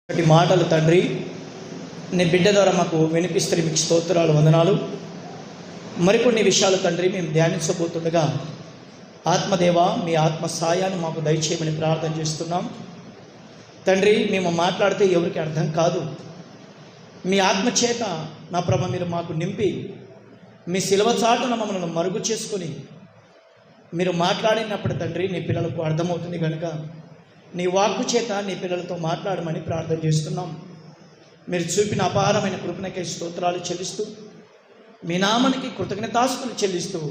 మాటలు తండ్రి నీ బిడ్డ ద్వారా మాకు వినిపిస్తే మీకు స్తోత్రాలు, వందనాలు. మరికొన్ని విషయాలు తండ్రి మేము ధ్యానించబోతుండగా ఆత్మదేవ మీ ఆత్మ సాయాన్ని మాకు దయచేయమని ప్రార్థన చేస్తున్నాం. తండ్రి మేము మాట్లాడితే ఎవరికి అర్థం కాదు, మీ ఆత్మ చేత నా ప్రభ మీరు మాకు నింపి మీ శిలువ చాటున మమ్మల్ని మరుగు చేసుకొని మీరు మాట్లాడినప్పుడు తండ్రి నీ పిల్లలకు అర్థమవుతుంది కనుక నీ వాక్కు చేత నీ పిల్లలతో మాట్లాడమని ప్రార్థన చేస్తున్నాం. మీరు చూపిన అపారమైన కృపణకై స్తోత్రాలు చెల్లిస్తూ మీ నామానికి కృతజ్ఞతాస్తులు చెల్లిస్తూ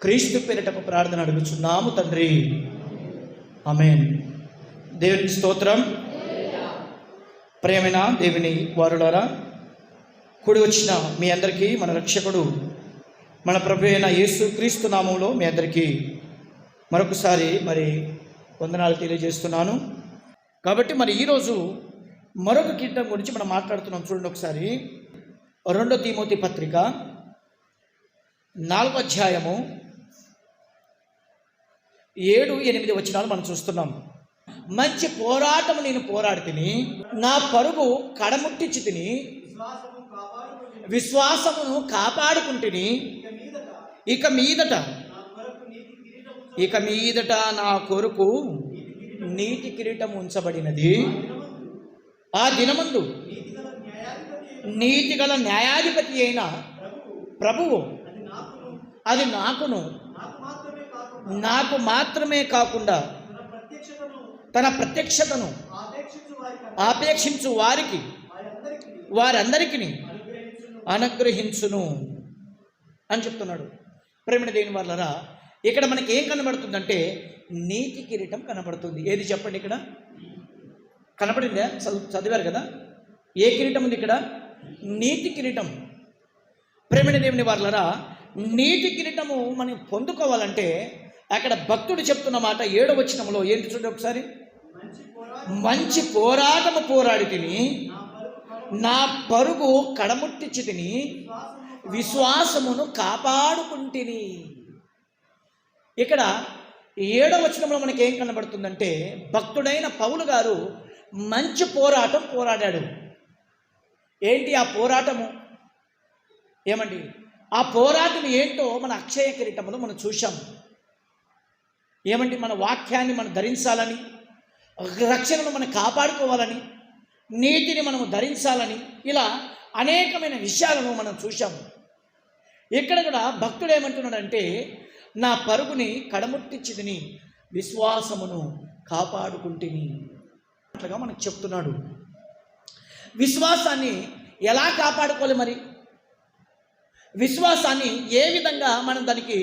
క్రీస్తు పేరిటకు ప్రార్థన అడుగుచున్నాము తండ్రి, ఆమేన్. దేవునికి స్తోత్రం. ప్రియమైన దేవుని వారులారా, కూడి వచ్చిన మీ అందరికీ మన రక్షకుడు మన ప్రభు అయిన యేసు క్రీస్తు నామంలో మీ అందరికీ మరొకసారి వందనాలు తెలియజేస్తున్నాను. కాబట్టి ఈరోజు మరొక కీర్తన గురించి మనం మాట్లాడుతున్నాం. చూడండి ఒకసారి, 2 తిమోతి పత్రిక 4వ అధ్యాయము 7-8 వచనాలు మనం చూస్తున్నాం. మంచి పోరాటము నేను పోరాడితిని, నా పరుగు కడముట్టించి తిని, విశ్వాసమును కాపాడుకుంటుని, ఇక మీదట నా కొరకు నీతి కిరీటం ఉంచబడినది. ఆ దినమందు నీతి గల న్యాయాధిపతి అయిన ప్రభువు అది నాకు మాత్రమే కాకుండా తన ప్రత్యక్షతను ఆపేక్షించు వారందరికీ అనుగ్రహించును అని చెప్తున్నాడు. ప్రేమ దేవుని వాళ్ళరా, ఇక్కడ మనకి ఏం కనబడుతుందంటే నీతి కిరీటం కనబడుతుంది. ఏది చెప్పండి, ఇక్కడ కనబడిందా? చదివారు కదా, ఏ కిరీటం ఉంది ఇక్కడ? నీతి కిరీటం. ప్రేమ దేవుని వాళ్ళరా, నీతి కిరీటము మనం పొందుకోవాలంటే అక్కడ భక్తుడు చెప్తున్న మాట 7వ వచనంలో ఏంటి చూడండి ఒకసారి. మంచి పోరాటము పోరాడి తిని, నా పరుగు కడముట్టించి తిని, విశ్వాసమును కాపాడుకుంటుని. ఇక్కడ 7వ వచనంలో మనకి ఏం కనబడుతుందంటే భక్తుడైన పౌలు గారు మంచి పోరాటం పోరాడాడు. ఏంటి ఆ పోరాటము? ఏమండి, ఆ పోరాటం ఏంటో మన అక్షయ కిరీటంలో మనం చూసాం. ఏమండి, మన వాక్యాన్ని మనం ధరించాలని, రక్షణను మనం కాపాడుకోవాలని, నీతిని మనము ధరించాలని, ఇలా అనేకమైన విషయాలను మనం చూసాము. ఇక్కడ కూడా భక్తుడు ఏమంటున్నాడంటే నా పరుగుని కడముట్టించిదిని, విశ్వాసమును కాపాడుకుంటుని అట్లుగా మనకు చెప్తున్నాడు. విశ్వాసాన్ని ఎలా కాపాడుకోవాలి? మరి విశ్వాసాన్ని ఏ విధంగా మనం దానికి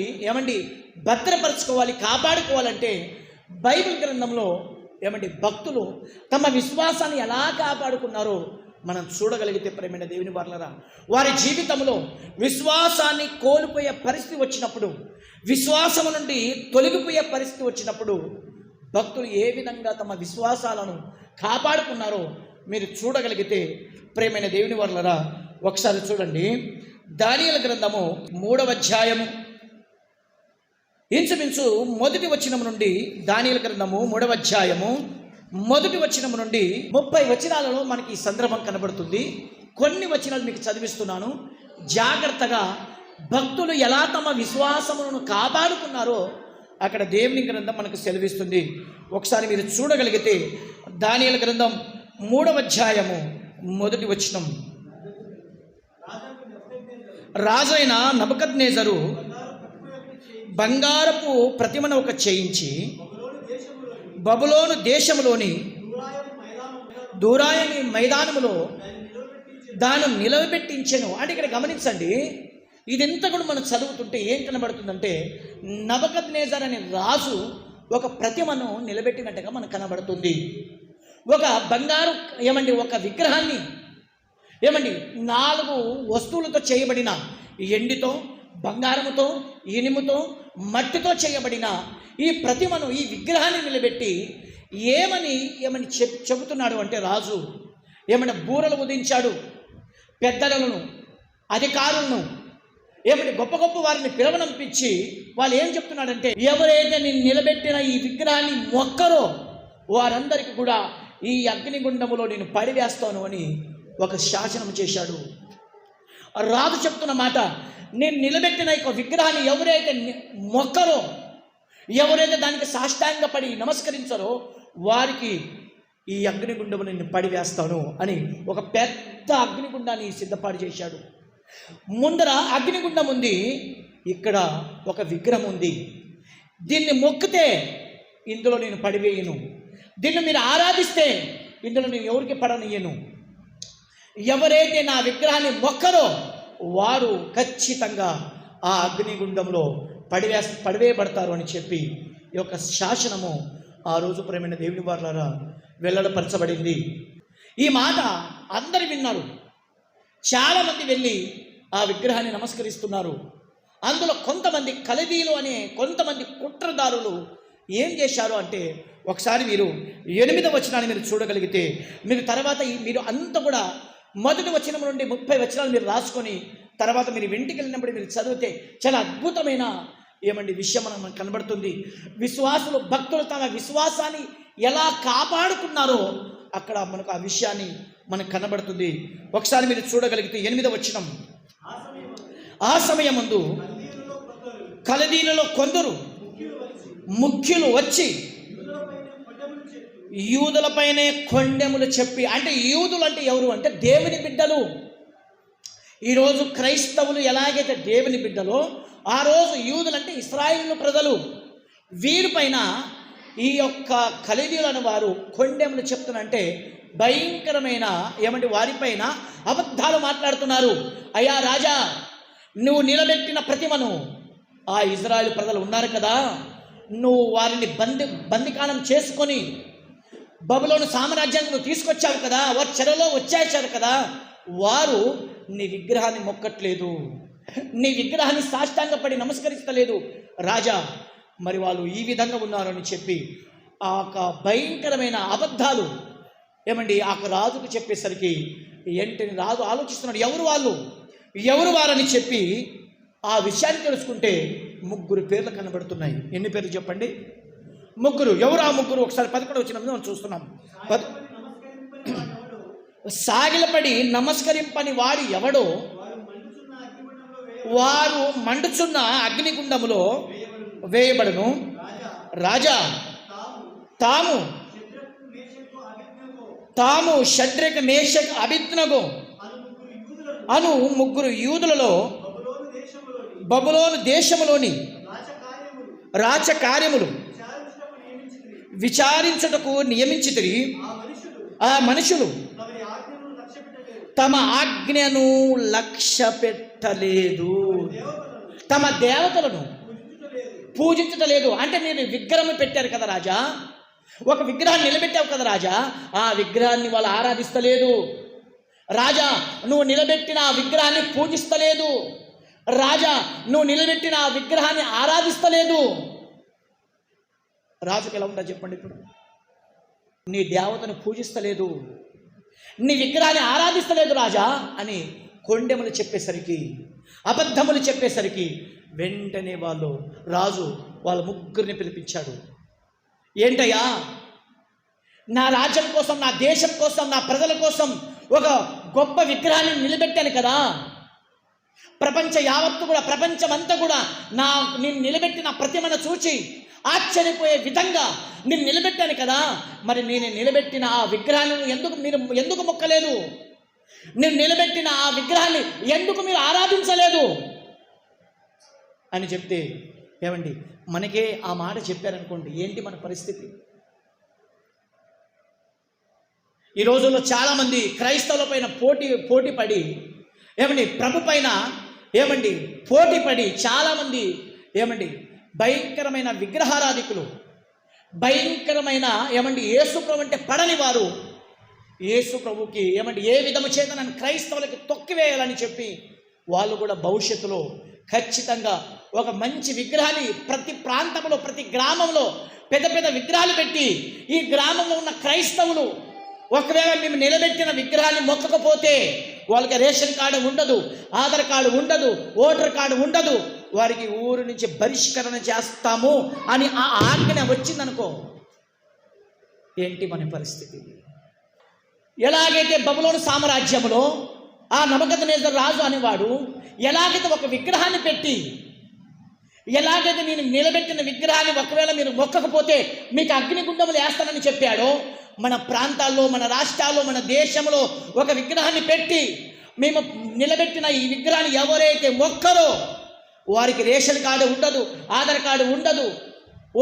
భద్రపరచుకోవాలి, కాపాడుకోవాలంటే బైబిల్ గ్రంథంలో భక్తులు తమ విశ్వాసాన్ని ఎలా కాపాడుకున్నారో మనం చూడగలిగితే ప్రేమైన దేవుని వారలారా, వారి జీవితంలో విశ్వాసాన్ని కోల్పోయే పరిస్థితి వచ్చినప్పుడు, విశ్వాసము నుండి తొలగిపోయే పరిస్థితి వచ్చినప్పుడు భక్తులు ఏ విధంగా తమ విశ్వాసాలను కాపాడుకున్నారో మీరు చూడగలిగితే ప్రేమైన దేవుని వారలారా, ఒకసారి చూడండి. దానియేలు గ్రంథము 3వ అధ్యాయము ఇంచుమించు 1వ వచనం నుండి, దానియేలు గ్రంథము 3వ అధ్యాయము 1వ వచనం నుండి 30 వచనాలలో మనకి ఈ సందర్భం కనబడుతుంది. కొన్ని వచనాలు మీకు చదివిస్తున్నాను. జాగ్రత్తగా భక్తులు ఎలా తమ విశ్వాసములను కాపాడుకున్నారో అక్కడ దేవుని గ్రంథం మనకు సెలవిస్తుంది. ఒకసారి మీరు చూడగలిగితే దానియేలు గ్రంథం 3వ అధ్యాయము 1వ వచనం. రాజైన నెబుకద్నెజరు బంగారపు ప్రతిమను చేయించి బబులోను దేశంలోని దూరాయని మైదానములో దాన్ని నిలవబెట్టించెను. అంటే ఇక్కడ గమనించండి, ఇదంతా కూడా మనం చదువుతుంటే ఏం కనబడుతుందంటే నెబుకద్నెజరు అనే రాజు ఒక ప్రతిమను నిలబెట్టినట్టుగా మనకు కనబడుతుంది. ఒక బంగారు ఒక విగ్రహాన్ని 4 వస్తువులతో చేయబడిన ఎండితో, బంగారముతో, ఇనుముతో, మట్టితో చేయబడిన ఈ ప్రతిమను, ఈ విగ్రహాన్ని నిలబెట్టి ఏమని చెబుతున్నాడు అంటే రాజు బూరలు ఉదించాడు. పెద్దలను, అధికారులను, గొప్ప గొప్ప వారిని పిలవనంపించి వాళ్ళు ఏం చెప్తున్నాడంటే ఎవరైతే నేను నిలబెట్టిన ఈ విగ్రహాన్ని మొక్కరో వారందరికీ కూడా ఈ అగ్నిగుండములో నేను పడివేస్తాను అని ఒక శాసనం చేశాడు. రాజు చెప్తున్న మాట, నేను నిలబెట్టిన ఒక విగ్రహాన్ని ఎవరైతే మొక్కరో, ఎవరైతే దానికి సాష్టాంగపడి నమస్కరించారో వారికి ఈ అగ్నిగుండము నేను పడివేస్తాను అని ఒక పెద్ద అగ్నిగుండాన్ని సిద్ధపాటు చేశాడు. ముందర అగ్నిగుండం ఉంది, ఇక్కడ ఒక విగ్రహం ఉంది. దీన్ని మొక్కితే ఇందులో నేను పడివేయను, దీన్ని మీరు ఆరాధిస్తే ఇందులో నేను ఎవరికి పడనియను. ఎవరైతే నా విగ్రహాన్ని మొక్కరో వారు ఖచ్చితంగా ఆ అగ్నిగుండంలో పడివేయబడతారు అని చెప్పి ఈ యొక్క శాసనము ఆ రోజు ప్రేమైన దేవుని వారలారా వెల్లడపరచబడింది. ఈ మాట అందరు విన్నారు. చాలామంది వెళ్ళి ఆ విగ్రహాన్ని నమస్కరిస్తున్నారు. అందులో కొంతమంది కల్దీయులు అనే కొంతమంది కుట్రదారులు ఏం చేశారు అంటే, ఒకసారి మీరు 8వ వచనాన్ని మీరు చూడగలిగితే, మీరు తర్వాత మీరు అంతా కూడా మొదటి వచనం నుండి 30 వచనాలు మీరు రాసుకొని తర్వాత మీరు ఇంటికి వెళ్ళినప్పుడు మీరు చదివితే చాలా అద్భుతమైన విషయం మనకు కనబడుతుంది. విశ్వాసులు, భక్తులు తమ విశ్వాసాన్ని ఎలా కాపాడుకున్నారో అక్కడ మనకు ఆ విషయాన్ని మనకు కనబడుతుంది. ఒకసారి మీరు చూడగలిగితే 8వ వచనం, ఆ సమయమందు కల్దీయులలో కొందరు ముఖ్యులు వచ్చి యూదులపైనే కొండెములు చెప్పి, అంటే యూదులు అంటే ఎవరు అంటే దేవుని బిడ్డలు. ఈరోజు క్రైస్తవులు ఎలాగైతే దేవుని బిడ్డలో, ఆ రోజు యూదులు అంటే ఇశ్రాయేలు ప్రజలు. వీరిపైన ఈ యొక్క కల్దీయులను వారు కొండెములు చెప్తున్నంటే భయంకరమైన వారిపైన అబద్ధాలు మాట్లాడుతున్నారు. అయ్యా రాజా, నువ్వు నిలబెట్టిన ప్రతిమను ఆ ఇజ్రాయేలు ప్రజలు ఉన్నారు కదా, నువ్వు వారిని బందికానం చేసుకొని బబులోను సామ్రాజ్యానికి నువ్వు తీసుకొచ్చావు కదా, వారు చెరలో వచ్చేసారు కదా, వారు నీ విగ్రహాన్ని మొక్కట్లేదు, నీ విగ్రహాన్ని సాష్టాంగపడి నమస్కరిస్తలేదు రాజా, మరి వాళ్ళు ఈ విధంగా ఉన్నారు అని చెప్పి ఆ యొక్క భయంకరమైన అబద్ధాలు ఆ రాజుకు చెప్పేసరికి ఏంటని రాజు ఆలోచిస్తున్నాడు, ఎవరు వారని చెప్పి ఆ విషయాన్ని తెలుసుకుంటే 3 పేర్లు కనబడుతున్నాయి. ఎన్ని పేర్లు చెప్పండి? 3. ఎవరు ఆ 3? ఒకసారి 11వ వచనం మనం చూస్తున్నాం. సాగిలపడి నమస్కరింపని వాడు ఎవడో వారు మండుచున్న అగ్నిగుండములో వేయబడును. రాజా, తాము షడ్రక్, మేషక్, అబేద్నెగో అను 3 యూదులలో బబులోను దేశములోని రాచకార్యములు విచారించుటకు నియమించితిరి. ఆ మనుషులు తమ ఆజ్ఞను లక్ష్య పెట్టలేదు, తమ దేవతలను పూజించటలేదు. అంటే మీరు విగ్రహం పెట్టారు కదా రాజా, ఒక విగ్రహాన్ని నిలబెట్టావు కదా రాజా, ఆ విగ్రహాన్ని వాళ్ళు ఆరాధిస్తలేదు. రాజా, నువ్వు నిలబెట్టిన ఆ విగ్రహాన్ని పూజిస్తలేదు. రాజా, నువ్వు నిలబెట్టిన ఆ విగ్రహాన్ని ఆరాధిస్తలేదు. రాజుకి ఎలా ఉంటుందో చెప్పండి. ఇప్పుడు నీ దేవతను పూజిస్తలేదు, నీ విగ్రహాన్ని ఆరాధిస్తలేదు రాజా అని కొండెములు చెప్పేసరికి, అబద్ధములు చెప్పేసరికి వెంటనే రాజు వాళ్ళ 3 పిలిపించాడు. ఏంటయ్యా, నా రాజ్యం కోసం, నా దేశం కోసం, నా ప్రజల కోసం ఒక గొప్ప విగ్రహాన్ని నిలబెట్టాను కదా, ప్రపంచమంతా కూడా నేను నిలబెట్టిన ప్రతిమను చూచి ఆశ్చర్యపోయే విధంగా నేను నిలబెట్టాను కదా, మరి నేను నిలబెట్టిన ఆ విగ్రహాన్ని ఎందుకు మొక్కలేదు? నేను నిలబెట్టిన ఆ విగ్రహాన్ని ఎందుకు మీరు ఆరాధించలేదు అని చెప్తే, మనకే ఆ మాట చెప్పారనుకోండి, ఏంటి మన పరిస్థితి? ఈ రోజుల్లో చాలామంది క్రైస్తవుల పైన పోటీ పడి ప్రభు పైన పోటీ పడి చాలామంది భయంకరమైన విగ్రహారాధికులు, భయంకరమైన యేసు ప్రభు అంటే పడని వారు యేసు ప్రభుకి ఏ విధము చేత నన్ను క్రైస్తవులకి తొక్కివేయాలని చెప్పి వాళ్ళు కూడా భవిష్యత్తులో ఖచ్చితంగా ఒక మంచి విగ్రహాన్ని ప్రతి ప్రాంతంలో, ప్రతి గ్రామంలో పెద్ద పెద్ద విగ్రహాలు పెట్టి, ఈ గ్రామంలో ఉన్న క్రైస్తవులు ఒకవేళ మేము నిలబెట్టిన విగ్రహాన్ని మొక్కకపోతే వాళ్ళకి రేషన్ కార్డు ఉండదు, ఆధార్ కార్డు ఉండదు, ఓటర్ కార్డు ఉండదు, వారికి ఊరు నుంచి బహిష్కరణ చేస్తాము అని ఆ ఆజ్ఞ వచ్చిందనుకో, ఏంటి మన పరిస్థితి? ఎలాగైతే బబులోను సామ్రాజ్యంలో ఆ నెబుకద్నెజరు రాజు అనేవాడు ఎలాగైతే ఒక విగ్రహాన్ని పెట్టి, ఎలాగైతే నేను నిలబెట్టిన విగ్రహాన్ని ఒకవేళ మీరు మొక్కకపోతే మీకు అగ్నిగుండములు వేస్తానని చెప్పాడో, మన ప్రాంతాల్లో, మన రాష్ట్రాల్లో, మన దేశంలో ఒక విగ్రహాన్ని పెట్టి మేము నిలబెట్టిన ఈ విగ్రహాన్ని ఎవరైతే మొక్కరో వారికి రేషన్ కార్డు ఉండదు, ఆధార్ కార్డు ఉండదు,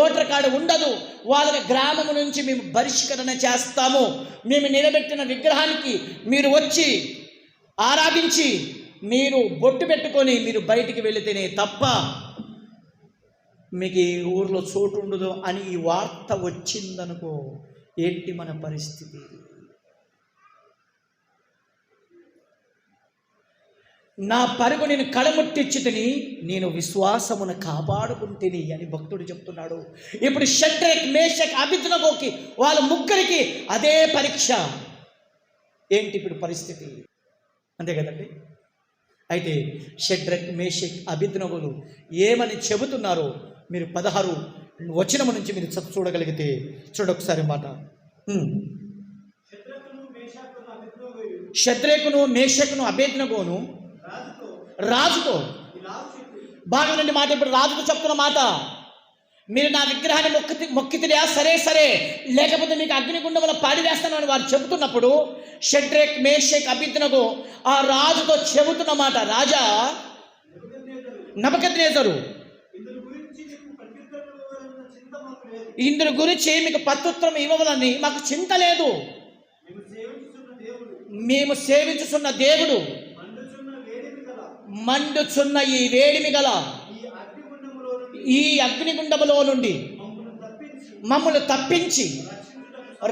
ఓటర్ కార్డు ఉండదు. వాళ్ళ గ్రామం నుంచి మేము బహిష్కరణ చేస్తాము. మేము నిలబెట్టిన విగ్రహానికి మీరు వచ్చి ఆరాధించి మీరు బొట్టు పెట్టుకొని మీరు బయటికి వెళితేనే తప్ప మీకు ఈ ఊర్లో చోటు ఉండదు అని ఈ వార్త వచ్చిందనుకో, ఏంటి మన పరిస్థితి? నా పరుగు నేను కడముట్టించుతిని, నేను విశ్వాసమును కాపాడుకుంటేని అని భక్తుడు చెప్తున్నాడు. ఇప్పుడు షడ్రక్, మేషక్, అబేద్నెగోకి వాళ్ళ ముగ్గురికి అదే పరీక్ష. ఏంటి ఇప్పుడు పరిస్థితి? అంతే కదండి. అయితే షడ్రక్, మేషక్, అబేద్నెగోలు ఏమని చెబుతున్నారో మీరు 16 వచనము నుంచి మీరు చూడగలిగితే చూడొకసారి మాట. షద్రకును, మేషకును, అబేద్నెగోను రాజుతో బాగా నుండి మాట. ఇప్పుడు రాజుతో చెప్తున్న మాట, మీరు నా విగ్రహాన్ని మొక్కితిరా సరే సరే, లేకపోతే మీకు అగ్నిగుండంలో పాడివేస్తాను అని వారు చెబుతున్నప్పుడు షడ్రక్, మేషక్, అబేద్నెగో ఆ రాజుతో చెబుతున్న మాట, రాజా నెబుకద్నెజరు, ఇందుని గురించి మీకు ప్రత్యుత్తరం ఇవ్వాలని మాకు చింత లేదు. మేము సేవించుతున్న దేవుడు మండుచున్న ఈ వేడిమి గల ఈ అగ్నిగుండములో నుండి మమ్మల్ని తప్పించి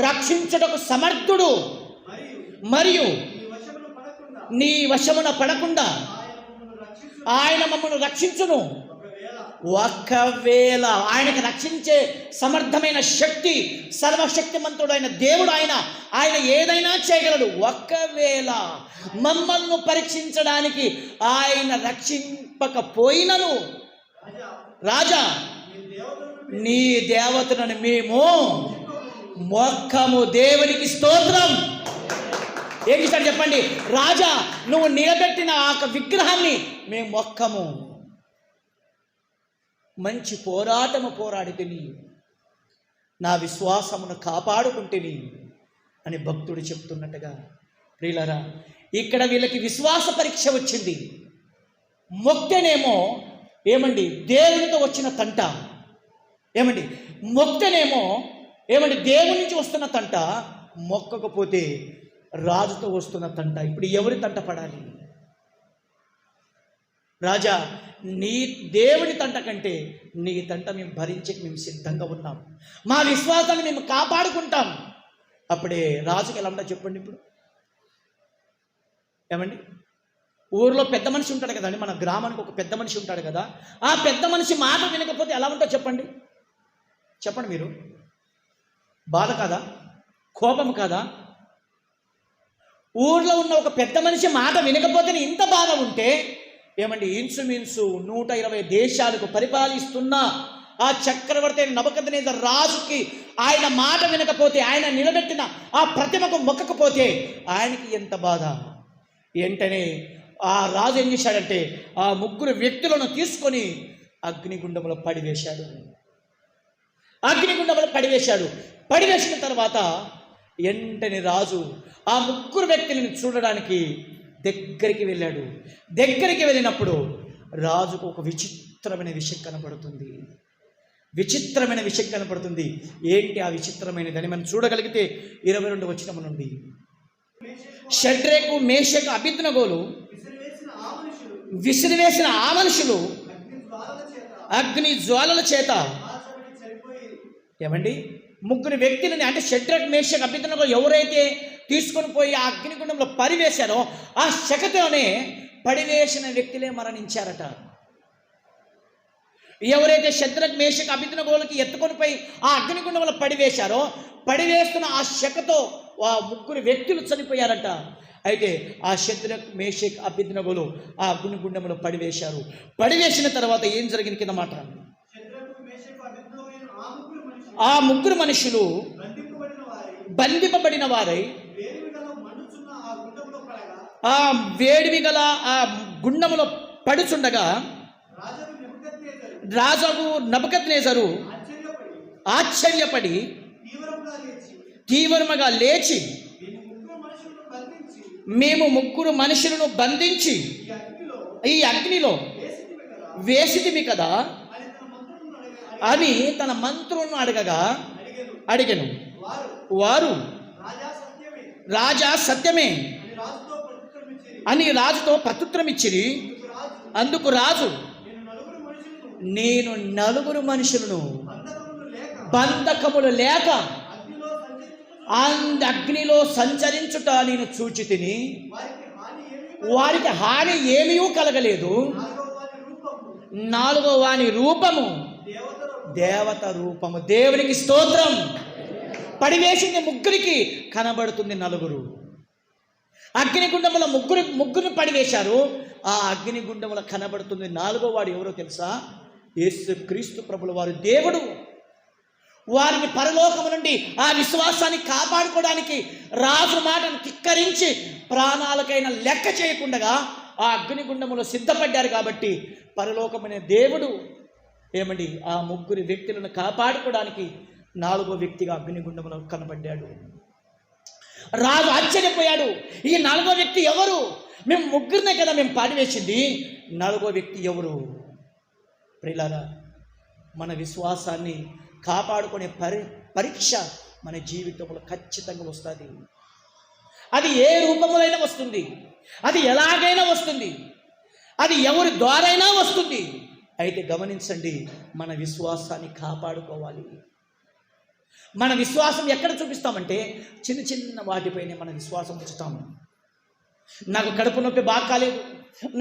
రక్షించుటకు సమర్థుడు, మరియు నీ వశమున పడకుండా ఆయన మమ్మల్ని రక్షించును. ఒకవేళ ఆయనకు రక్షించే సమర్థమైన శక్తి, సర్వశక్తిమంతుడైన దేవుడు ఆయన ఏదైనా చేయగలడు. ఒకవేళ మమ్మల్ని పరీక్షించడానికి ఆయన రక్షింపకపోయినను, రాజా నీ దేవతలను మేము మొక్కము. దేవునికి స్తోత్రం. ఏం చేశాడు చెప్పండి? రాజా నువ్వు నిలబెట్టిన ఆ విగ్రహాన్ని మేము మొక్కము. మంచి పోరాటము పోరాడితిని, నా విశ్వాసమును కాపాడుకుంటేని అని భక్తుడు చెప్తున్నట్టుగా, ప్రియులారా ఇక్కడ వీళ్ళకి విశ్వాస పరీక్ష వచ్చింది. మొక్తేనేమో ఏమండి దేవునితో వచ్చిన తంట, ఏమండి మొక్తేనేమో ఏమండి దేవుని నుంచి వస్తున్న తంట, మొక్కకపోతే రాజుతో వస్తున్న తంట. ఇప్పుడు ఎవరి తంట పడాలి? రాజా నీ దేవుని తంట కంటే నీ తంట మేము భరించక మేము సిద్ధంగా ఉన్నాం, మా విశ్వాసాన్ని మేము కాపాడుకుంటాం. అప్పుడే రాజుకి ఎలా ఉంటుందో చెప్పండి. ఇప్పుడు ఏమండి ఊర్లో పెద్ద మనిషి ఉంటాడు కదండి, మన గ్రామానికి ఒక పెద్ద మనిషి ఉంటాడు కదా, ఆ పెద్ద మనిషి మాట వినకపోతే ఎలా ఉంటుందో చెప్పండి. చెప్పండి మీరు. బాధ కాదా? కోపం కాదా? ఊర్లో ఉన్న ఒక పెద్ద మనిషి మాట వినకపోతే ఇంత బాధ ఉంటే ఏమండి ఇంచుమించు 120 దేశాలకు పరిపాలిస్తున్న ఆ చక్రవర్తి అయిన నెబుకద్నెజరు రాజుకి ఆయన మాట వినకపోతే, ఆయన నిలబెట్టిన ఆ ప్రతిమకు మొక్కకపోతే ఆయనకి ఎంత బాధ. వెంటనే ఆ రాజు ఏం చేశాడంటే ఆ 3 వ్యక్తులను తీసుకొని అగ్నిగుండంలో పడివేశాడు. అగ్నిగుండంలో పడివేసిన తర్వాత వెంటనే రాజు ఆ 3 వ్యక్తులను చూడడానికి దగ్గరికి వెళ్ళాడు. దగ్గరికి వెళ్ళినప్పుడు రాజుకు ఒక విచిత్రమైన విషయం కనపడుతుంది. ఏంటి ఆ విచిత్రమైనదని మనం చూడగలిగితే 22 వచనం నుండి, షడ్రకు, మేషకు, అబేద్నెగోలు విసిరివేసిన ఆ మనుషులు అగ్ని జ్వాలల చేత ఏమండి 3 వ్యక్తులని, అంటే షడ్రకు, మేషకు, అబేద్నెగో ఎవరైతే తీసుకొని పోయి ఆ అగ్నిగుండంలో పరివేశారో ఆ శకతోనే పడివేసిన వ్యక్తులే మరణించారట. ఎవరైతే షద్రకు, మేషకు, అబేద్నెగోలకి ఎత్తుకొని పోయి ఆ అగ్నిగుండంలో పడివేస్తున్న ఆ శకతో ఆ 3 వ్యక్తులు చనిపోయారట. అయితే ఆ షద్రకు, మేషకు, అబేద్నెగోలు ఆ అగ్నిగుండంలో పడివేసిన తర్వాత ఏం జరిగింది కింద మాట, ఆ 3 మనుషులు బంధింపబడిన వారై ఆ వేడిమి గల ఆ గుండములో పడుచుండగా రాజు నెబుకద్నెజరు ఆశ్చర్యపడి తీవ్రముగా లేచి, మేము ముగ్గురు మనుషులను బంధించి ఈ అగ్నిలో వేసితిమి కదా అని తన మంత్రులను అడిగెను. వారు రాజా సత్యమే అని రాజుతో ప్రత్యుత్తరం ఇచ్చిరి. అందుకు రాజు, నేను నలుగురు మనుషులను బంధకములు లేక అగ్నిలో సంచరించుట నేను చూచి తిని, వారికి హాని ఏమీ కలగలేదు. నాలుగో వాని రూపము దేవత రూపము. దేవునికి స్తోత్రం. పడివేసింది ముగ్గురికి కనబడుతుంది నలుగురు. అగ్నిగుండముల ముగ్గురు పడివేశారు. ఆ అగ్నిగుండముల కనబడుతుంది నాలుగో వాడు ఎవరో తెలుసా? యేసు క్రీస్తు ప్రభుల వారు దేవుడు. వారిని పరలోకము నుండి ఆ విశ్వాసాన్ని కాపాడుకోవడానికి రాజు మాటను ధిక్కరించి ప్రాణాలకైనా లెక్క చేయకుండా ఆ అగ్నిగుండములో సిద్ధపడ్డారు. కాబట్టి పరలోకమైన దేవుడు ఆ ముగ్గురు వ్యక్తులను కాపాడుకోవడానికి నాలుగో వ్యక్తిగా అగ్నిగుండములో కనబడ్డాడు. రాజు ఆశ్చర్యపోయాడు. ఈ నాలుగో వ్యక్తి ఎవరు? మేము ముగ్గురినే కదా మేము పాడివేసింది, నాలుగో వ్యక్తి ఎవరు? ప్రియులారా, మన విశ్వాసాన్ని కాపాడుకునే పరీక్ష మన జీవితంలో ఖచ్చితంగా వస్తుంది. అది ఏ రూపములైనా వస్తుంది, అది ఎలాగైనా వస్తుంది, అది ఎవరి ద్వారైనా వస్తుంది. అయితే గమనించండి, మన విశ్వాసాన్ని కాపాడుకోవాలి. మన విశ్వాసం ఎక్కడ చూపిస్తామంటే చిన్న చిన్న వాటిపైనే మన విశ్వాసం ఉంచుతాము. నాకు కడుపు నొప్పి బాగా కాలేదు,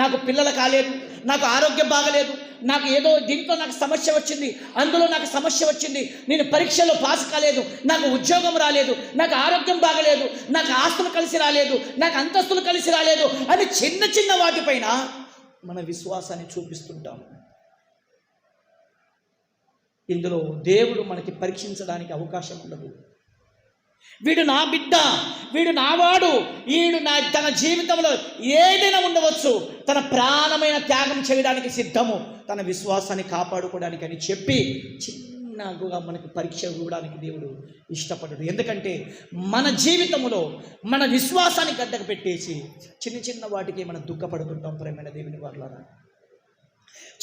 నాకు పిల్లలు కాలేదు, నాకు ఆరోగ్యం బాగలేదు, నాకు ఏదో దీంట్లో నాకు సమస్య వచ్చింది, అందులో నాకు సమస్య వచ్చింది, నేను పరీక్షలో పాస్ కాలేదు, నాకు ఉద్యోగం రాలేదు, నాకు ఆరోగ్యం బాగలేదు, నాకు ఆస్తులు కలిసి రాలేదు, నాకు అంతస్తులు కలిసి రాలేదు అని చిన్న చిన్న వాటిపైన మన విశ్వాసాన్ని చూపిస్తుంటాము. ఇందులో దేవుడు మనకి పరీక్షించడానికి అవకాశం ఉండదు. వీడు నా బిడ్డ, వీడు నావాడు, వీడు తన జీవితంలో ఏదైనా ఉండవచ్చు, తన ప్రాణమైన త్యాగం చేయడానికి సిద్ధము, తన విశ్వాసాన్ని కాపాడుకోవడానికి అని చెప్పి చిన్నగా మనకు పరీక్ష ఇవ్వడానికి దేవుడు ఇష్టపడడు. ఎందుకంటే మన జీవితంలో మన విశ్వాసాన్ని గడ్డకు పెట్టేసి చిన్న చిన్న వాటికి మనం దుఃఖపడుతుంటాం. ప్రేమైన దేవుని వాళ్ళారా,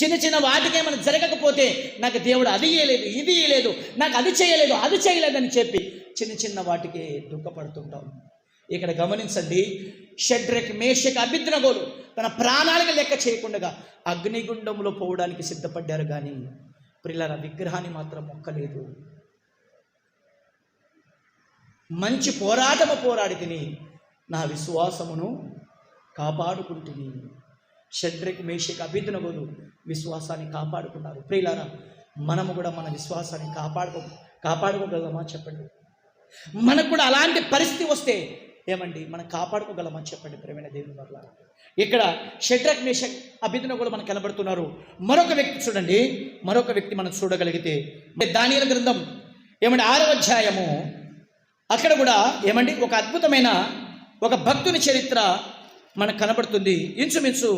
చిన్న చిన్న వాటికే మనం జరగకపోతే నాకు దేవుడు అది చేయలేదు, ఇది చేయలేదు, నాకు అది చేయలేదు, అది చేయలేదని చెప్పి చిన్న చిన్న వాటికే దుఃఖపడుతుంటాం. ఇక్కడ గమనించండి, షడ్రక్ మేషక్ అబేద్నెగోలు తన ప్రాణాలకు లెక్క చేయకుండా అగ్నిగుండంలో పోవడానికి సిద్ధపడ్డారు. కానీ ప్రియులారా, విగ్రహాన్ని మాత్రం మొక్కలేదు. మంచి పోరాటము పోరాడి తిని నా విశ్వాసమును కాపాడుకుంటుని. షడ్రక్ మేషక్ అబేద్నెగోలు విశ్వాసాన్ని కాపాడుకున్నారు. ప్రియులారా, మనము కూడా మన విశ్వాసాన్ని కాపాడుకోగలమా చెప్పండి? మనకు కూడా అలాంటి పరిస్థితి వస్తే మనం కాపాడుకోగలమా చెప్పండి? ప్రియమైన దేవుని వల్ల ఇక్కడ షడ్రక్ మేషక్ అబేద్నెగోలు మనకు కనబడుతున్నారు. మరొక వ్యక్తి చూడండి, మరొక వ్యక్తి మనం చూడగలిగితే దానియేలు గ్రంథం 6వ అధ్యాయము, అక్కడ కూడా ఒక అద్భుతమైన ఒక భక్తుని చరిత్ర మనకు కనబడుతుంది. ఇంచుమించు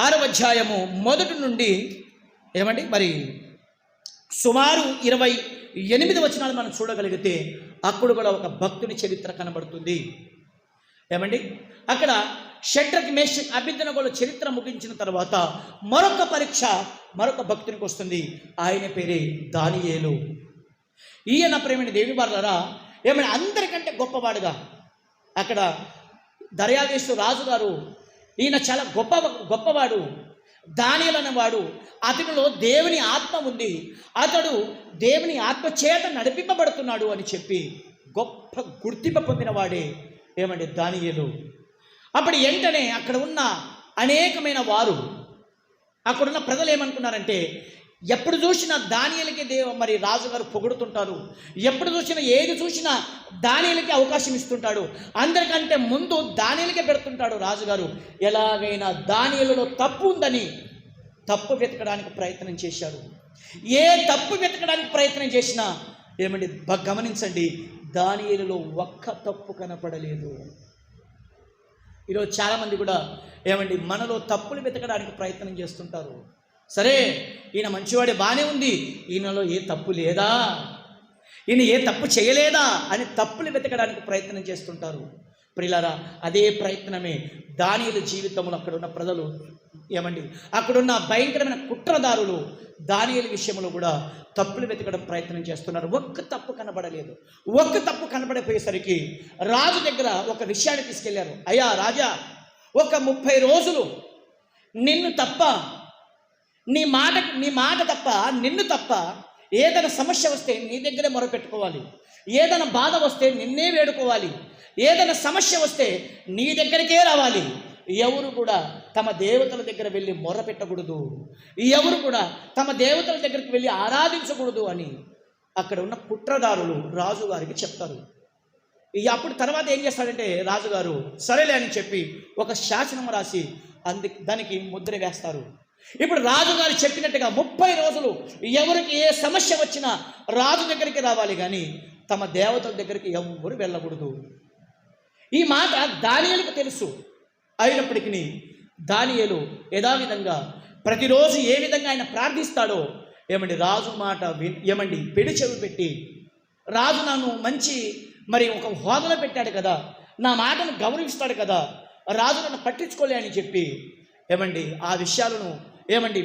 6వ అధ్యాయము మొదటి నుండి మరి సుమారు 28 వచనాలు మనం చూడగలిగితే అక్కడ కూడా ఒక భక్తుని చరిత్ర కనబడుతుంది. అక్కడ షడ్రక్ మేషక్ అబేద్నెగోల చరిత్ర ముగించిన తర్వాత మరొక పరీక్ష మరొక భక్తునికి వస్తుంది. ఆయన పేరే దానియేలు. ఈయన ప్రేమైన దేవుని వారలారా, అందరికంటే గొప్పవాడుగా అక్కడ దర్యావేషు రాజుగారు, ఈయన చాలా గొప్పవాడు. దానియేలు అనేవాడు, అతనిలో దేవుని ఆత్మ ఉంది, అతడు దేవుని ఆత్మ చేత నడిపింపబడుతున్నాడు అని చెప్పి గొప్ప గుర్తింపు పొందినవాడే దానియేలు. అప్పుడు వెంటనే అక్కడ ఉన్న అనేకమైన వారు, అక్కడున్న ప్రజలు ఏమనుకున్నారంటే, ఎప్పుడు చూసినా దానియేలుకి రాజుగారు పొగుడుతుంటారు, ఎప్పుడు చూసినా ఏది చూసినా దానియేలుకి అవకాశం ఇస్తుంటాడు, అందరికంటే ముందు దానియేలుకే పెడుతుంటాడు రాజుగారు. ఎలాగైనా దానియేలులో తప్పు ఉందని తప్పు వెతకడానికి ప్రయత్నం చేశాడు. ఏ తప్పు వెతకడానికి ప్రయత్నం చేసినా గమనించండి, దానియేలులో ఒక్క తప్పు కనపడలేదు. ఈరోజు చాలామంది కూడా ఏమండి మనలో తప్పులు వెతకడానికి ప్రయత్నం చేస్తుంటారు. సరే, ఈయన మంచివాడే, బాగానే ఉంది, ఈయనలో ఏ తప్పు లేదా, ఈయన ఏ తప్పు చేయలేదా అని తప్పులు వెతకడానికి ప్రయత్నం చేస్తుంటారు. ప్రియులారా, అదే ప్రయత్నమే దానియేలు జీవితంలో అక్కడున్న ప్రజలు ఏమండి, అక్కడున్న భయంకరమైన కుట్రదారులు దానియేలు విషయంలో కూడా తప్పులు వెతకడం ప్రయత్నం చేస్తున్నారు. ఒక్క తప్పు కనబడలేదు. ఒక్క తప్పు కనబడిపోయేసరికి రాజు దగ్గర ఒక విషయాన్ని తీసుకెళ్లారు. అయ్యా రాజా, ఒక 30 రోజులు నిన్ను తప్ప, నీ మాట తప్ప, నిన్ను తప్ప ఏదైనా సమస్య వస్తే నీ దగ్గరే మొరపెట్టుకోవాలి, ఏదైనా బాధ వస్తే నిన్నే వేడుకోవాలి, ఏదైనా సమస్య వస్తే నీ దగ్గరికే రావాలి. ఎవరు కూడా తమ దేవతల దగ్గర వెళ్ళి మొరపెట్టకూడదు, ఎవరు కూడా తమ దేవతల దగ్గరికి వెళ్ళి ఆరాధించకూడదు అని అక్కడ ఉన్న కుట్రదారులు రాజుగారికి చెప్తారు. అప్పుడు తర్వాత ఏం చేస్తాడంటే రాజుగారు సరేలే అని చెప్పి ఒక శాసనం రాసి దానికి ముద్ర వేస్తారు. ఇప్పుడు రాజుగారు చెప్పినట్టుగా 30 రోజులు ఎవరికి ఏ సమస్య వచ్చినా రాజు దగ్గరికి రావాలి, కానీ తమ దేవతల దగ్గరికి ఎవరు వెళ్ళకూడదు. ఈ మాట దానియేలుకు తెలుసు. అయినప్పటికీ దానియేలు యథావిధంగా ప్రతిరోజు ఏ విధంగా ఆయన ప్రార్థిస్తాడో ఏమండి, రాజు మాట ఏమండి పెడి చెవి పెట్టి, రాజు నన్ను మంచి ఒక హోదాలో పెట్టాడు కదా, నా మాటను గౌరవిస్తాడు కదా, రాజు నన్ను పట్టించుకోలే అని చెప్పి ఏమండి ఆ విషయాలను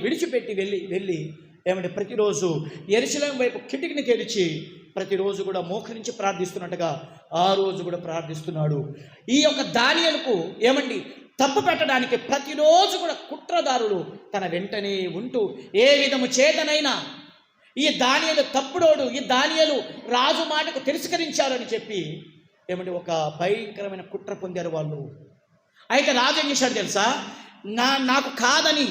విడిచిపెట్టి వెళ్ళి ప్రతిరోజు యెరూషలేము వైపు కిటికీని తెరిచి ప్రతిరోజు కూడా మోకరించి ప్రార్థిస్తున్నట్టుగా ఆ రోజు కూడా ప్రార్థిస్తున్నాడు. ఈ యొక్క దానియేలుకు తప్పు పెట్టడానికి ప్రతిరోజు కూడా కుట్రదారులు తన వెంటనే ఉంటూ ఏ విధము చేతనైనా ఈ దానియేలు తప్పుడోడు, ఈ దానియేలు రాజు మాటకు తిరస్కరించారని చెప్పి ఒక భయంకరమైన కుట్ర పొందారు వాళ్ళు. అయితే రాజు ఏం చేశాడు తెలుసా, నాకు కాదని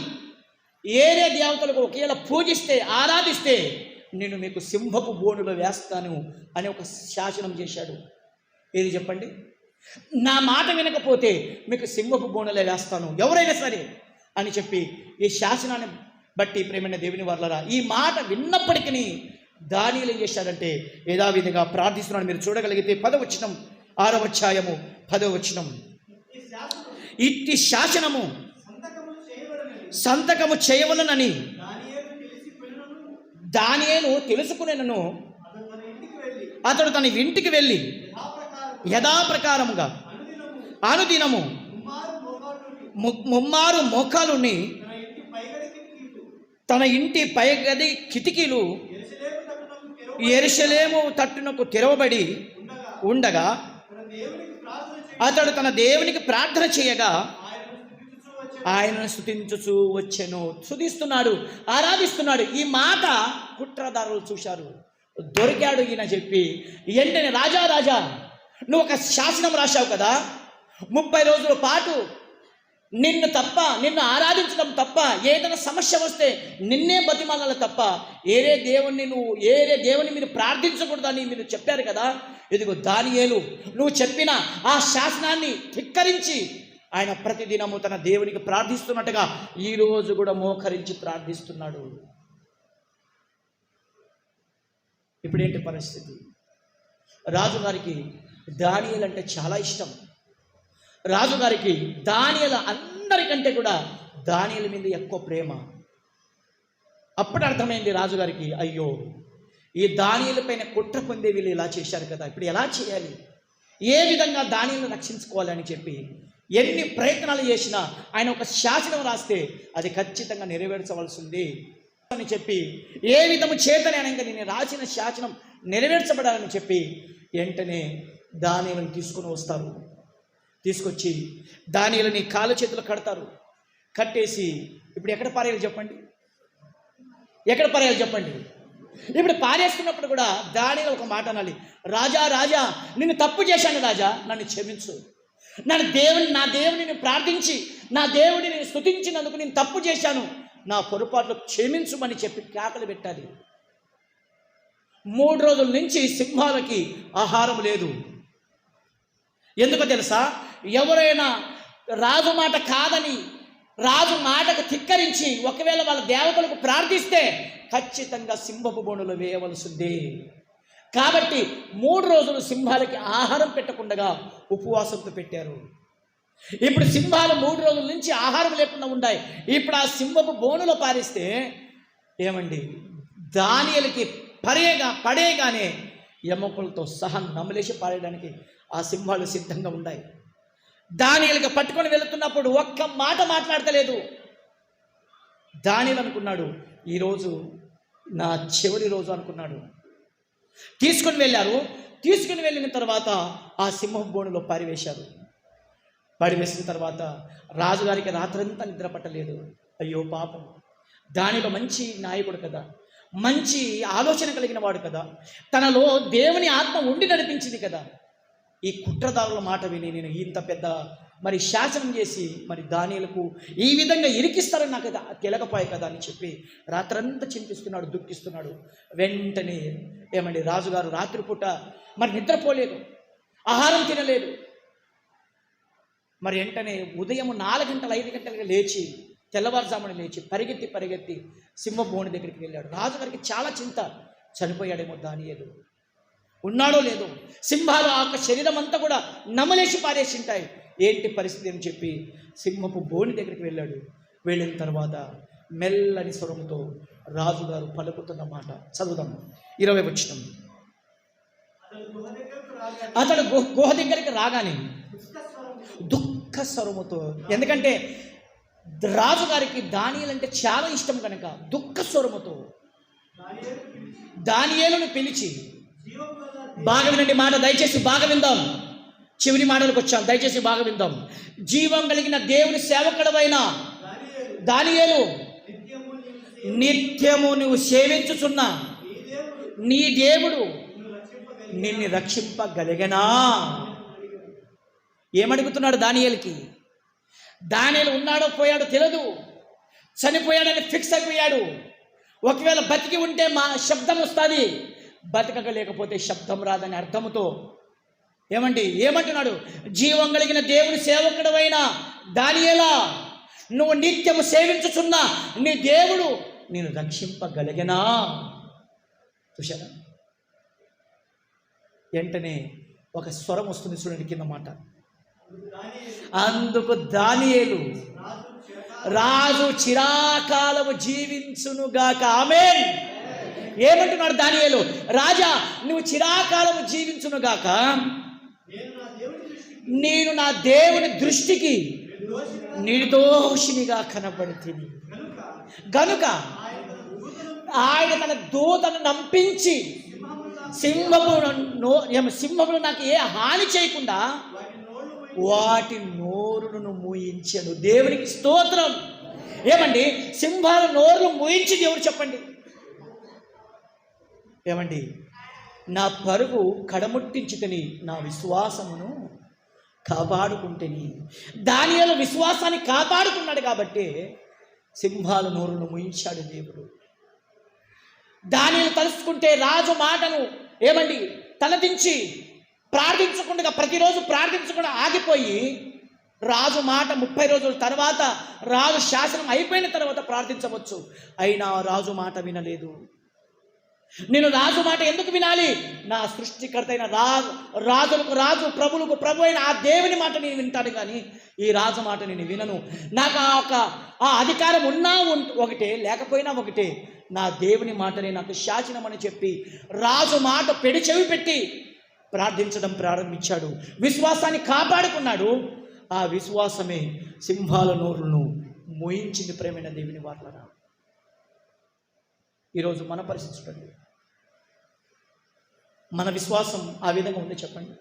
ఏరే దేవతలకు ఒకవేళ పూజిస్తే ఆరాధిస్తే నేను మీకు సింహపు బోనులో వేస్తాను అని ఒక శాసనం చేశాడు. ఏది చెప్పండి, నా మాట వినకపోతే మీకు సింహపు బోనులో వేస్తాను ఎవరైనా సరే అని చెప్పి ఈ శాసనాన్ని బట్టి ప్రేమైన దేవుని వర్లరా ఈ మాట విన్నప్పటికీ దానియేలు ఏం చేశాడంటే యథావిధిగా ప్రార్థిస్తున్నాడు. మీరు చూడగలిగితే 10వ వచనం, 6వ అధ్యాయము 10వ వచనం, ఇట్టి శాసనము సంతకము చేయవలనని దానియేలు తెలుసుకునేను. అతడు తన ఇంటికి వెళ్ళి యథాప్రకారముగా అనుదినము ముమ్మారు మోకాలుని తన ఇంటి పైగది కిటికీలు యెరూషలేము తట్టునకు తెరవబడి ఉండగా అతడు తన దేవునికి ప్రార్థన చేయగా ఆయనను స్తుతించుచూ వచ్చెను. స్తుతిస్తున్నాడు, ఆరాధిస్తున్నాడు. ఈ మాట కుట్రదారులు చూశారు. దొరికాడు ఈయన చెప్పి వెంటనే రాజా నువ్వు ఒక శాసనం రాశావు కదా, 30 రోజుల పాటు నిన్ను ఆరాధించడం తప్ప, ఏదైనా సమస్య వస్తే నిన్నే బతిమాలాలి తప్ప ఏరే దేవుని మీరు ప్రార్థించకూడదని మీరు చెప్పారు కదా. ఇదిగో దానియేలు నువ్వు చెప్పిన ఆ శాసనాన్ని ధిక్కరించి ఆయన ప్రతిదినము తన దేవునికి ప్రార్థిస్తున్నట్టుగా ఈరోజు కూడా మోకరించి ప్రార్థిస్తున్నాడు. ఇప్పుడేంటి పరిస్థితి? రాజుగారికి దానియేలు అంటే చాలా ఇష్టం. రాజుగారికి దానియేలు అందరికంటే కూడా దానియేలు మీద ఎక్కువ ప్రేమ. అప్పుడు అర్థమైంది రాజుగారికి, అయ్యో ఈ దానియేలు పైన కుట్ర పొందే వీళ్ళు ఇలా చేశారు కదా, ఇప్పుడు ఎలా చేయాలి, ఏ విధంగా దానియేలును రక్షించుకోవాలని చెప్పి ఎన్ని ప్రయత్నాలు చేసినా ఆయన ఒక శాసనం రాస్తే అది ఖచ్చితంగా నెరవేర్చవలసింది అని చెప్పి ఏ విధము చేతనే అనగా నేను రాసిన శాసనం నెరవేర్చబడాలని చెప్పి వెంటనే దానియేలుని తీసుకొచ్చి దానియేలుని కాలు చేతులు కడతారు. కట్టేసి ఇప్పుడు ఎక్కడ పారేయాలి చెప్పండి, ఇప్పుడు పారేస్తున్నప్పుడు కూడా దానియేలు ఒక మాట అనాలి, రాజా నిన్ను తప్పు చేశాను రాజా, నన్ను క్షమించు, నా దేవుడిని ప్రార్థించి నా దేవుడిని స్తుతించినందుకు నేను తప్పు చేశాను, నా పొరపాట్లు క్షమించుమని చెప్పి కేకలు పెట్టాలి. 3 రోజుల నుంచి సింహాలకి ఆహారం లేదు. ఎందుకో తెలుసా, ఎవరైనా రాజు మాట కాదని రాజు మాటకు ధిక్కరించి ఒకవేళ వాళ్ళ దేవతలకు ప్రార్థిస్తే ఖచ్చితంగా సింహపు బోనులో వేయవలసిందే. కాబట్టి 3 రోజులు సింహాలకి ఆహారం పెట్టకుండా ఉపవాసంతో పెట్టారు. ఇప్పుడు సింహాలు 3 రోజుల నుంచి ఆహారం లేకుండా ఉన్నాయి. ఇప్పుడు ఆ సింహపు బోనులో పారిస్తే ఏమండి, దానియేలుకి పడేగానే ఎముకలతో సహా నమలేసి పారేయడానికి ఆ సింహాలు సిద్ధంగా ఉన్నాయి. దానియేలుకి పట్టుకొని వెళుతున్నప్పుడు ఒక్క మాట మాట్లాడతలేదు. దానియేలు అనుకున్నాడు, ఈరోజు నా చివరి రోజు అనుకున్నాడు. తీసుకుని వెళ్ళారు. తీసుకుని వెళ్ళిన తర్వాత ఆ సింహపు బోనులో పారివేసిన తర్వాత రాజుగారికి రాత్రంతా నిద్ర పట్టలేదు. అయ్యో పాపం, దానిలో మంచి నాయకుడు కదా, మంచి ఆలోచన కలిగిన వాడు కదా, తనలో దేవుని ఆత్మ ఉండి నడిపించింది కదా, ఈ కుట్రదారుల మాట విని నేను ఇంత పెద్ద శాసనం చేసి దానియేలుకు ఈ విధంగా ఇరికిస్తారని నాకు తెలియకపోయాయి కదా అని చెప్పి రాత్రంతా చింతిస్తున్నాడు, దుఃఖిస్తున్నాడు. వెంటనే ఏమండి, రాజుగారు రాత్రిపూట నిద్రపోలేదు, ఆహారం తినలేదు. వెంటనే ఉదయం 4 గంటలు 5 గంటలుగా లేచి, తెల్లవారుజామున లేచి పరిగెత్తి సింహ బోను దగ్గరికి వెళ్ళాడు. రాజుగారికి చాలా చింత, చనిపోయాడేమో దానియేలు, ఉన్నాడో లేదో, సింహాలు ఆ శరీరం అంతా కూడా నమలేసి పారేసి ఉంటాయి, ఏంటి పరిస్థితి అని చెప్పి సింహపు బోని దగ్గరికి వెళ్ళాడు. వెళ్ళిన తర్వాత మెల్లని స్వరంతో రాజుగారు పలుకుతున్న మాట చదువుదాం. 20 వచనం. అతడు గుహ దగ్గరికి రాగానే దుఃఖ స్వరముతో, ఎందుకంటే రాజుగారికి దానియేలు అంటే చాలా ఇష్టం కనుక దుఃఖ స్వరముతో దానియేలును పిలిచి, బాగా వినండి మాట, దయచేసి బాగా విందాం, చివరి మాటలకు వచ్చాం, దయచేసి బాగా విందాం. జీవం కలిగిన దేవుని సేవకుడవైన దానియేలు, నిత్యము నువ్వు సేవించుచున్న నీ దేవుడు నిన్ను రక్షింపగలిగనా? ఏమడుగుతున్నాడు దానియేలుకి? దానియేలు ఉన్నాడో పోయాడో తెలియదు, చనిపోయాడని ఫిక్స్ అయిపోయాడు. ఒకవేళ బతికి ఉంటే శబ్దం వస్తుంది, బతకక లేకపోతే శబ్దం రాదని అర్థముతో ఏమంటున్నాడు? జీవం కలిగిన దేవుని సేవకుడవైన దానియేలా, నువ్వు నిత్యము సేవించుచున్న నీ దేవుడు నేను రక్షింపగలిగనా? చూశారా? వెంటనే ఒక స్వరం వస్తుంది చూడండి కింద మాట. అందుకు దానియేలు, రాజు చిరాకాలము జీవించునుగాక. ఆమేన్. ఏమంటున్నాడు దానియేలు? రాజా, నువ్వు చిరాకాలము జీవించునుగాక, నేను నా దేవుని దృష్టికి నిర్దోషినిగా కనబడుతుంది గనుక ఆయన తన దూతను నంపించి సింహములు నాకు ఏ హాని చేయకుండా వాటి నోరును మూయించాడు. దేవునికి స్తోత్రం. ఏమండి, సింహాల నోరును మూయించింది ఎవరు చెప్పండి? ఏమండి, నా పరుగు కడముట్టించుతని నా విశ్వాసమును కాపాడుకుంటేని. దానియేలు విశ్వాసాన్ని కాపాడుకున్నాడు కాబట్టి సింహాల నోరును మూయించాడు దేవుడు. దానియేలు తలుచుకుంటే రాజు మాటను తలదించి ప్రార్థించకుండా, ప్రతిరోజు ప్రార్థించకుండా ఆగిపోయి, రాజు మాట 30 రోజుల తర్వాత రాజు శాసనం అయిపోయిన తర్వాత ప్రార్థించవచ్చు. అయినా రాజు మాట వినలేదు. నేను రాజు మాట ఎందుకు వినాలి? నా సృష్టికర్త అయిన రాజులకు రాజు, ప్రభులకు ప్రభు అయిన ఆ దేవుని మాట నేను వింటాను, కానీ ఈ రాజు మాట నేను వినను. నాకు ఆ అధికారం ఉన్నా ఒకటే, లేకపోయినా ఒకటే, నా దేవుని మాటనే నాకు శాసనం అని చెప్పి రాజు మాట చెవి పెట్టి ప్రార్థించడం ప్రారంభించాడు. విశ్వాసాన్ని కాపాడుకున్నాడు. ఆ విశ్వాసమే సింహాల నోరును మోయించింది. ప్రేమైన దేవుని వార్లరా, ఈరోజు మన పరిస్థితి చూడండి. మన విశ్వాసం ఆ విధంగా ఉంది చెప్పండి.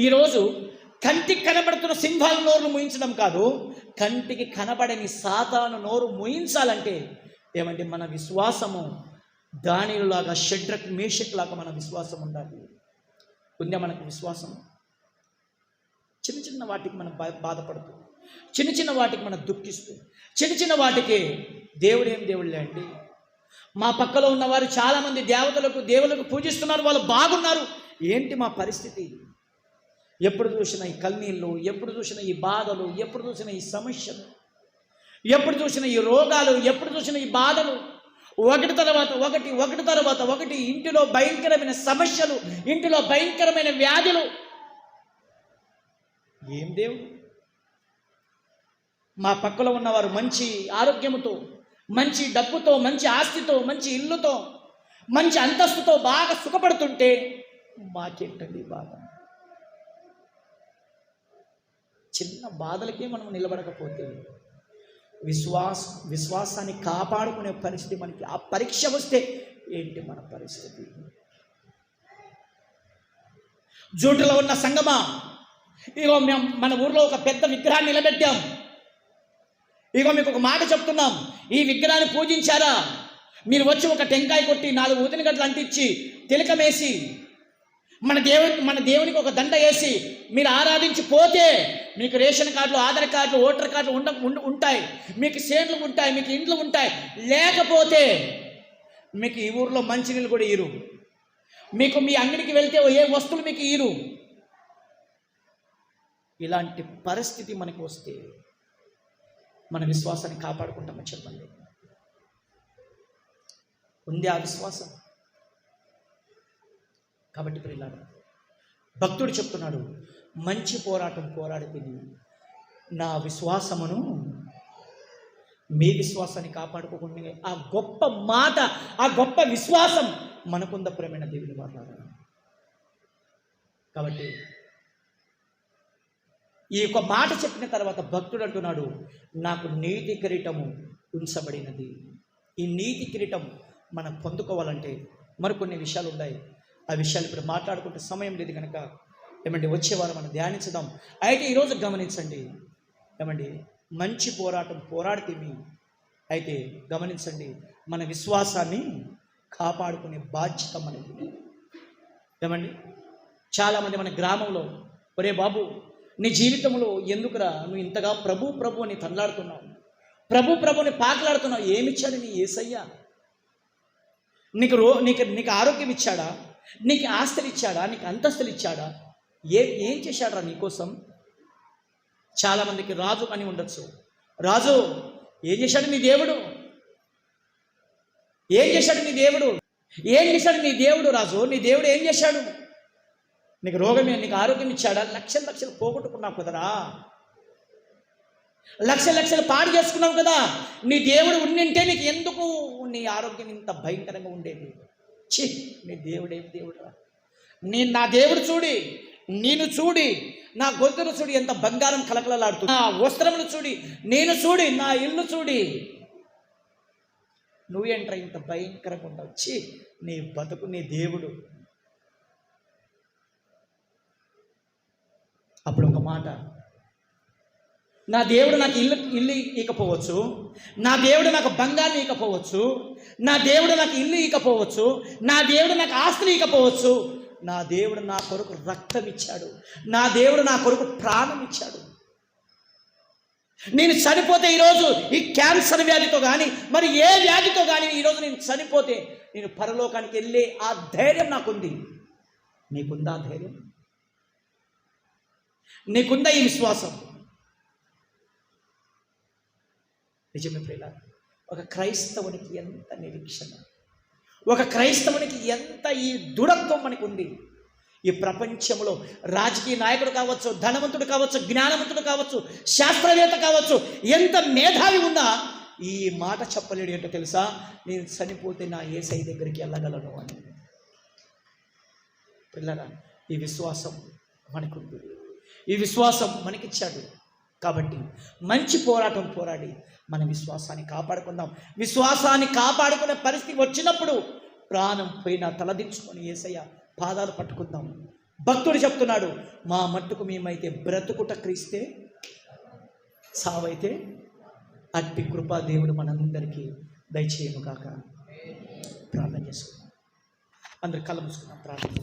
ఈరోజు కంటికి కనబడుతున్న సింహాల నోరును మూయించడం కాదు, కంటికి కనబడని సాతాను నోరు మూయించాలంటే మన విశ్వాసము దానియేలులాగా, షడ్రక్ మేషక్ లాగా మన విశ్వాసం ఉండాలి. ఉందా మనకు విశ్వాసం? చిన్న చిన్న వాటికి మనం బాధపడుతూ, చిన్న చిన్న వాటికి మనం దుఃఖిస్తూ, చిన్న చిన్న వాటికి దేవుళ్ళే అండి. మా పక్కలో ఉన్నవారు చాలామంది దేవులకు పూజిస్తున్నారు, వాళ్ళు బాగున్నారు. ఏంటి మా పరిస్థితి? ఎప్పుడు చూసినా ఈ కన్నీళ్ళు, ఎప్పుడు చూసినా ఈ బాధలు, ఎప్పుడు చూసినా ఈ సమస్యలు, ఎప్పుడు చూసినా ఈ రోగాలు, ఎప్పుడు చూసినా ఈ బాధలు, ఒకటి తర్వాత ఒకటి, ఇంటిలో భయంకరమైన సమస్యలు, ఇంటిలో భయంకరమైన వ్యాధులు. ఏం దేవుడు? మా పక్కలో ఉన్నవారు మంచి ఆరోగ్యముతో, మంచి డబ్బుతో, మంచి ఆస్తితో, మంచి ఇల్లుతో, మంచి అంతస్తుతో బాగా సుఖపడుతుంటే మాకేంటండి బాధ? చిన్న బాధలకే మనం నిలబడకపోతే విశ్వాసాన్ని కాపాడుకునే పరిస్థితి మనకి, ఆ పరీక్ష వస్తే ఏంటి మన పరిస్థితి? జూటులో ఉన్న సంగమా, ఇగో మేము మన ఊర్లో ఒక పెద్ద విగ్రహాన్ని నిలబెట్టాం. ఇగో మీకు ఒక మాట చెప్తున్నాం, ఈ విగ్రహాన్ని పూజించారా? మీరు వచ్చి ఒక టెంకాయ కొట్టి 4 ఊదిన గడ్డలు అంటించి తిలకమేసి మన దేవునికి ఒక దండ వేసి మీరు ఆరాధించి పోతే మీకు రేషన్ కార్డులు, ఆధార్ కార్డులు, ఓటర్ కార్డులు ఉంటాయి, మీకు సేన్లు ఉంటాయి, మీకు ఇండ్లు ఉంటాయి. లేకపోతే మీకు ఈ ఊర్లో మంచినీళ్ళు కూడా ఇరు, మీకు మీ అంగడికి వెళ్తే ఏ వస్తువులు మీకు ఇరు. ఇలాంటి పరిస్థితి మనకు వస్తే మన విశ్వాసాన్ని కాపాడుకుంటామని చెప్పండి. ఉంది ఆ విశ్వాసం? కాబట్టి ప్రియులారా, భక్తుడు చెప్తున్నాడు, మంచి పోరాటం పోరాడి తిని నా విశ్వాసమును, మీ విశ్వాసాన్ని కాపాడుకోకుండా ఆ గొప్ప మాట, ఆ గొప్ప విశ్వాసం మనకుంద ప్రేమైన దేవుని వారలారా. కాబట్టి ఈ యొక్క మాట చెప్పిన తర్వాత భక్తుడు అంటున్నాడు, నాకు నీతి కిరీటము ఉంచబడినది. ఈ నీతి కిరీటం మనం పొందుకోవాలంటే మరికొన్ని విషయాలు ఉన్నాయి. ఆ విషయాలు ఇప్పుడు మాట్లాడుకుంటే సమయం లేదు కనుక వచ్చేవారు మనం ధ్యానించుదాం. అయితే ఈరోజు గమనించండి, మంచి పోరాటం పోరాడితేమి, అయితే గమనించండి, మన విశ్వాసాన్ని కాపాడుకునే బాధ్యత మనది. చాలామంది మన గ్రామంలో, ఒరే బాబు నీ జీవితంలో ఎందుకురా నువ్వు ఇంతగా ప్రభు అని తనలాడుతున్నావు, ప్రభుని పాకలాడుతున్నావు? ఏమిచ్చాడు నీ యేసయ్య? నీకు ఆరోగ్యం ఇచ్చాడా? నీకు ఆస్తులు ఇచ్చాడా? నీకు అంతస్తులు ఇచ్చాడా? ఏం చేశాడరా నీకోసం? చాలామందికి రాజు అని ఉండొచ్చు. రాజు ఏం చేశాడు నీ దేవుడు? ఏం చేశాడు నీ దేవుడు? ఏం చేశాడు నీ దేవుడు? రాజు నీ దేవుడు ఏం చేశాడు? నీకు రోగమే, నీకు ఆరోగ్యం ఇచ్చాడా? లక్షలు పోగొట్టుకున్నావు కదరా, లక్షలు పాడు చేసుకున్నావు కదా. నీ దేవుడు ఉండింటే నీకు ఎందుకు నీ ఆరోగ్యం ఇంత భయంకరంగా ఉండేది? నీ దేవుడు ఏం దేవుడురా? నా దేవుడు చూడి, నేను చూడి, నా గొంతును చూడి ఎంత బంగారం కలకలలాడుతుంది, నా వస్త్రములు చూడి, నేను చూడి, నా ఇల్లు చూడి, నువ్వేంట్రా ఇంత భయంకరంగా ఉండవు? నీ బతుకు నీ దేవుడు. అప్పుడు ఒక మాట, నా దేవుడు నాకు ఇల్లు ఇకపోవచ్చు, నా దేవుడు నాకు బంగారం ఇకపోవచ్చు, నా దేవుడు నాకు ఇల్లు ఇకపోవచ్చు, నా దేవుడు నాకు ఆస్తులు ఇకపోవచ్చు, నా దేవుడు నా కొరకు రక్తం ఇచ్చాడు, నా దేవుడు నా కొరకు ప్రాణం ఇచ్చాడు. నేను చనిపోతే ఈరోజు ఈ క్యాన్సర్ వ్యాధితో కానీ మరి ఏ వ్యాధితో కానీ ఈరోజు నేను చనిపోతే నేను పరలోకానికి వెళ్ళే ఆ ధైర్యం నాకుంది. నీకుందా ధైర్యం? నీకుందా ఈ విశ్వాసం? నిజమే ప్రియులారా, ఒక క్రైస్తవునికి ఎంత నిరీక్షణ, ఒక క్రైస్తవునికి ఎంత ఈ దృఢత్వం మనకు ఉంది. ఈ ప్రపంచంలో రాజకీయ నాయకుడు కావచ్చు, ధనవంతుడు కావచ్చు, జ్ఞానవంతుడు కావచ్చు, శాస్త్రవేత్త కావచ్చు, ఎంత మేధావి ఉన్నా ఈ మాట చెప్పలేడు. ఏంటో తెలుసా? నేను చనిపోతే నా యేసయ్య దగ్గరికి వెళ్ళగలను అని. పిల్లరా, ఈ విశ్వాసం మనకుంది, ఈ విశ్వాసం మనకిచ్చాడు. కాబట్టి మంచి పోరాటం పోరాడి మన విశ్వాసాన్ని కాపాడుకుందాం. విశ్వాసాన్ని కాపాడుకునే పరిస్థితి వచ్చినప్పుడు ప్రాణం పోయినా తలదించుకొని యేసయ్య పాదాలు పట్టుకుందాం. భక్తుడు చెప్తున్నాడు, మా మట్టుకు మేమైతే బ్రతుకుట క్రీస్తే, సావైతే అట్టి కృపా దేవుడు మనందరికీ దయచేయను కాక. ప్రార్థన చేసుకుందాం. అందరు కళ్ళు మూసుకుందాం, ప్రార్థన.